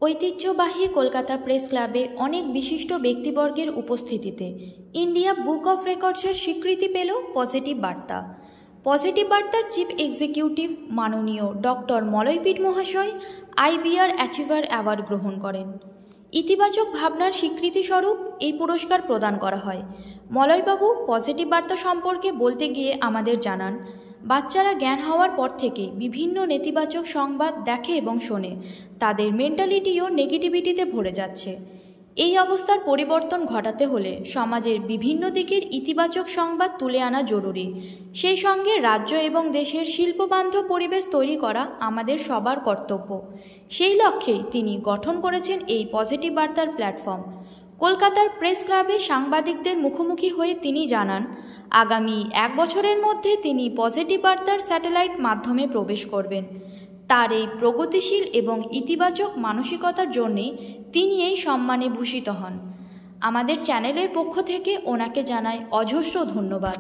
ঐতিহ্যবাহী কলকাতা প্রেস ক্লাবে অনেক বিশিষ্ট ব্যক্তিবর্গের উপস্থিতিতে ইন্ডিয়া বুক অফ রেকর্ডসের স্বীকৃতি পেল পজিটিভ বার্তা। পজিটিভ বার্তার চিফ এক্সিকিউটিভ মাননীয় ডক্টর মলয়পীঠ মহাশয় আইবিআর অ্যাচিভার অ্যাওয়ার্ড গ্রহণ করেন। ইতিবাচক ভাবনার স্বীকৃতিস্বরূপ এই পুরস্কার প্রদান করা হয়। মলয়বাবু পজিটিভ বার্তা সম্পর্কে বলতে গিয়ে আমাদের জানান, বাচ্চারা জ্ঞান হওয়ার পর থেকে বিভিন্ন নেতিবাচক সংবাদ দেখে এবং শোনে, তাদের মেন্টালিটিও নেগেটিভিটিতে ভরে যাচ্ছে। এই অবস্থার পরিবর্তন ঘটাতে হলে সমাজের বিভিন্ন দিকের ইতিবাচক সংবাদ তুলে আনা জরুরি। সেই সঙ্গে রাজ্য এবং দেশের শিল্পবান্ধব পরিবেশ তৈরি করা আমাদের সবার কর্তব্য। সেই লক্ষ্যেই তিনি গঠন করেছেন এই পজিটিভ বার্তার প্ল্যাটফর্ম। কলকাতার প্রেস ক্লাবে সাংবাদিকদের মুখোমুখি হয়ে তিনি জানান, আগামী 1 বছরের মধ্যে তিনি পজিটিভ বার্তার স্যাটেলাইট মাধ্যমে প্রবেশ করবেন। তার এই প্রগতিশীল এবং ইতিবাচক মানসিকতার জন্যে তিনি এই সম্মানে ভূষিত হন। আমাদের চ্যানেলের পক্ষ থেকে ওনাকে জানাই অজস্র ধন্যবাদ।